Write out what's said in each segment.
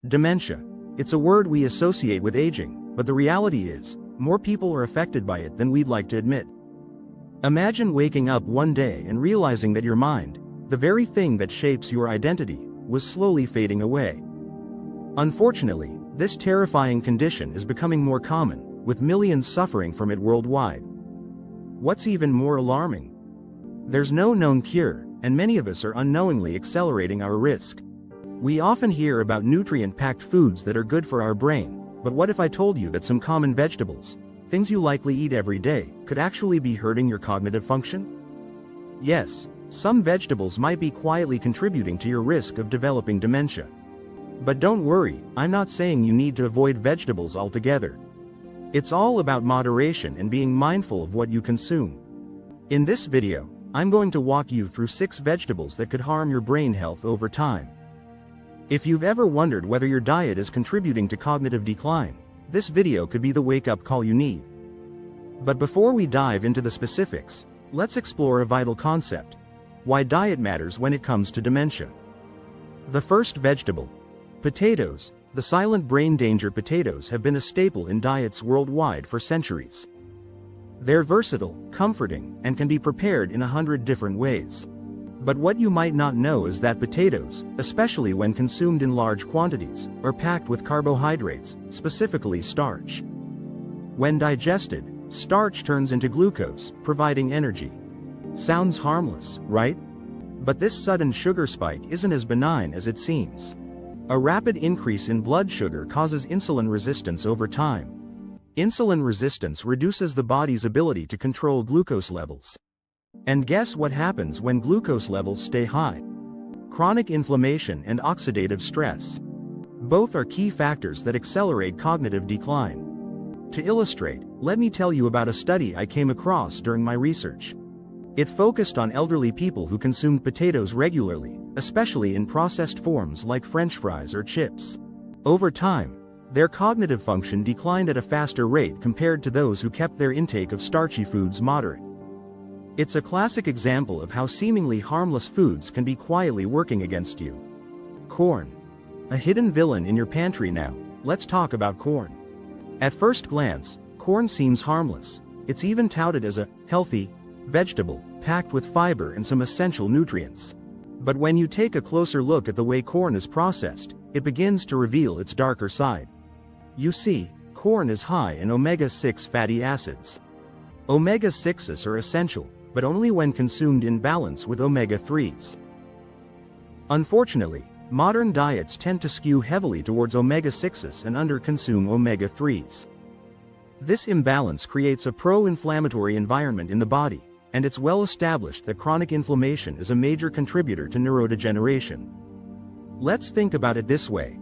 Dementia. It's a word we associate with aging, but the reality is, more people are affected by it than we'd like to admit. Imagine waking up one day and realizing that your mind, the very thing that shapes your identity, was slowly fading away. Unfortunately, this terrifying condition is becoming more common, with millions suffering from it worldwide. What's even more alarming? There's no known cure, and many of us are unknowingly accelerating our risk. We often hear about nutrient-packed foods that are good for our brain, but what if I told you that some common vegetables, things you likely eat every day, could actually be hurting your cognitive function? Yes, some vegetables might be quietly contributing to your risk of developing dementia. But don't worry, I'm not saying you need to avoid vegetables altogether. It's all about moderation and being mindful of what you consume. In this video, I'm going to walk you through 6 vegetables that could harm your brain health over time. If you've ever wondered whether your diet is contributing to cognitive decline, this video could be the wake-up call you need. But before we dive into the specifics, let's explore a vital concept: why diet matters when it comes to dementia. The first vegetable: potatoes. The silent brain danger potatoes have been a staple in diets worldwide for centuries. They're versatile, comforting, and can be prepared in 100 different ways. But what you might not know is that potatoes, especially when consumed in large quantities, are packed with carbohydrates, specifically starch. When digested, starch turns into glucose, providing energy. Sounds harmless, right? But this sudden sugar spike isn't as benign as it seems. A rapid increase in blood sugar causes insulin resistance over time. Insulin resistance reduces the body's ability to control glucose levels. And guess what happens when glucose levels stay high? Chronic inflammation and oxidative stress. Both are key factors that accelerate cognitive decline. To illustrate, let me tell you about a study I came across during my research. It focused on elderly people who consumed potatoes regularly, especially in processed forms like French fries or chips. Over time, their cognitive function declined at a faster rate compared to those who kept their intake of starchy foods moderate. It's a classic example of how seemingly harmless foods can be quietly working against you. Corn. A hidden villain in your pantry now. Let's talk about corn. At first glance, corn seems harmless. It's even touted as a healthy vegetable, packed with fiber and some essential nutrients. But when you take a closer look at the way corn is processed, it begins to reveal its darker side. You see, corn is high in omega-6 fatty acids. Omega-6s are essential, but only when consumed in balance with omega-3s. Unfortunately, modern diets tend to skew heavily towards omega-6s and under-consume omega-3s. This imbalance creates a pro-inflammatory environment in the body, and it's well established that chronic inflammation is a major contributor to neurodegeneration. Let's think about it this way.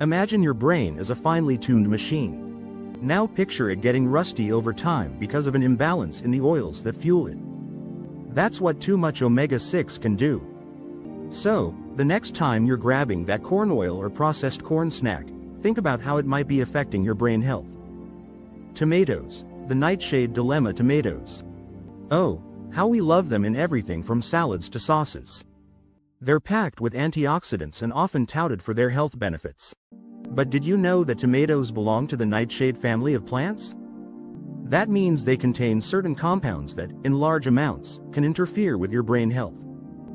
Imagine your brain as a finely tuned machine. Now picture it getting rusty over time because of an imbalance in the oils that fuel it. That's what too much omega-6 can do. So, the next time you're grabbing that corn oil or processed corn snack, think about how it might be affecting your brain health. Tomatoes. The nightshade dilemma: tomatoes. Oh, how we love them in everything from salads to sauces. They're packed with antioxidants and often touted for their health benefits. But did you know that tomatoes belong to the nightshade family of plants? That means they contain certain compounds that, in large amounts, can interfere with your brain health.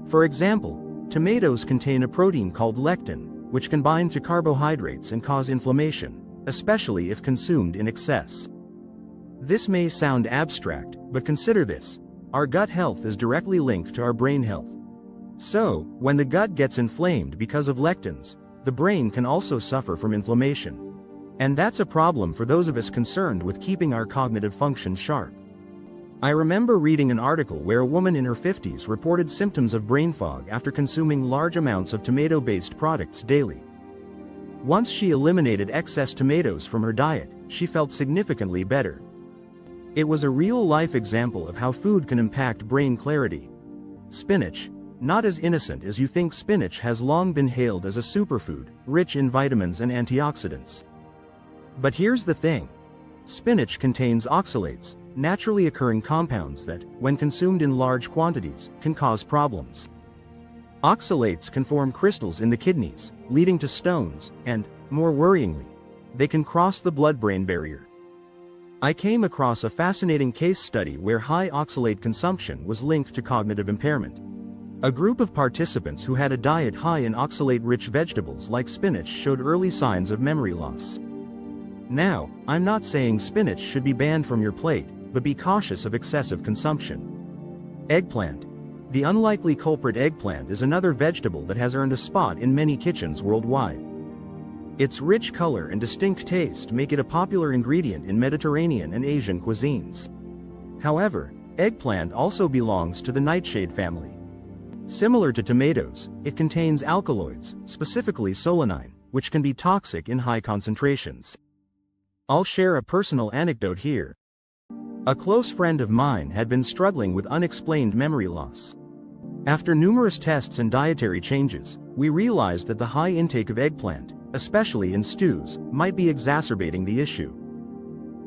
For example, tomatoes contain a protein called lectin, which can bind to carbohydrates and cause inflammation, especially if consumed in excess. This may sound abstract, but consider this: our gut health is directly linked to our brain health. So, when the gut gets inflamed because of lectins, the brain can also suffer from inflammation. And that's a problem for those of us concerned with keeping our cognitive function sharp. I remember reading an article where a woman in her 50s reported symptoms of brain fog after consuming large amounts of tomato-based products daily. Once she eliminated excess tomatoes from her diet, she felt significantly better. It was a real-life example of how food can impact brain clarity. Spinach. Not as innocent as you think. Spinach has long been hailed as a superfood, rich in vitamins and antioxidants. But here's the thing. Spinach contains oxalates, naturally occurring compounds that, when consumed in large quantities, can cause problems. Oxalates can form crystals in the kidneys, leading to stones, and, More worryingly, they can cross the blood-brain barrier. I came across a fascinating case study where high oxalate consumption was linked to cognitive impairment. A group of participants who had a diet high in oxalate-rich vegetables like spinach showed early signs of memory loss. Now, I'm not saying spinach should be banned from your plate, but be cautious of excessive consumption. Eggplant. The unlikely culprit eggplant is another vegetable that has earned a spot in many kitchens worldwide. Its rich color and distinct taste make it a popular ingredient in Mediterranean and Asian cuisines. However, eggplant also belongs to the nightshade family. Similar to tomatoes, it contains alkaloids, specifically solanine, which can be toxic in high concentrations. I'll share a personal anecdote here. A close friend of mine had been struggling with unexplained memory loss. After numerous tests and dietary changes, we realized that the high intake of eggplant, especially in stews, might be exacerbating the issue.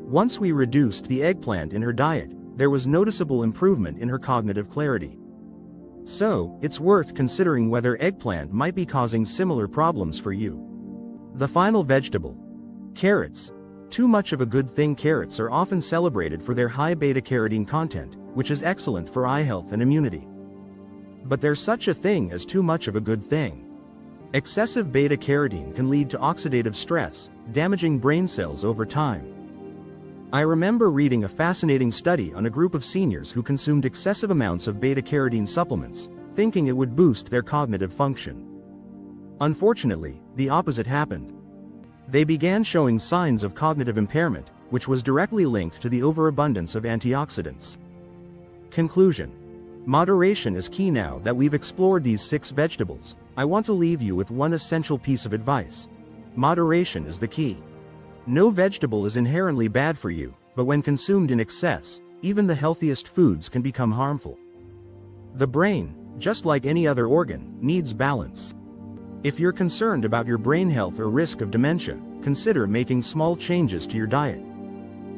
Once we reduced the eggplant in her diet, there was noticeable improvement in her cognitive clarity. So, it's worth considering whether eggplant might be causing similar problems for you. The final vegetable. Carrots. Too much of a good thing. Carrots are often celebrated for their high beta-carotene content, which is excellent for eye health and immunity. But there's such a thing as too much of a good thing. Excessive beta-carotene can lead to oxidative stress, damaging brain cells over time. I remember reading a fascinating study on a group of seniors who consumed excessive amounts of beta-carotene supplements, thinking it would boost their cognitive function. Unfortunately, the opposite happened. They began showing signs of cognitive impairment, which was directly linked to the overabundance of antioxidants. Conclusion. Moderation is key. Now that we've explored these 6 vegetables, I want to leave you with one essential piece of advice. Moderation is the key. No vegetable is inherently bad for you, but when consumed in excess, even the healthiest foods can become harmful. The brain, just like any other organ, needs balance. If you're concerned about your brain health or risk of dementia, consider making small changes to your diet.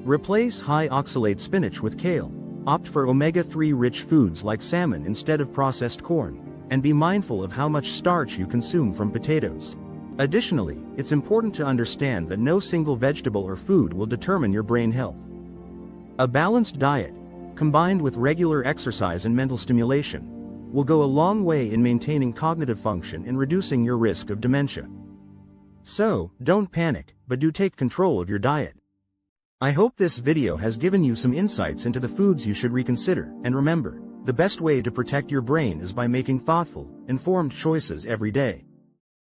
Replace high oxalate spinach with kale, opt for omega-3 rich foods like salmon instead of processed corn, and be mindful of how much starch you consume from potatoes. Additionally, it's important to understand that no single vegetable or food will determine your brain health. A balanced diet, combined with regular exercise and mental stimulation, will go a long way in maintaining cognitive function and reducing your risk of dementia. So, don't panic, but do take control of your diet. I hope this video has given you some insights into the foods you should reconsider, and remember, the best way to protect your brain is by making thoughtful, informed choices every day.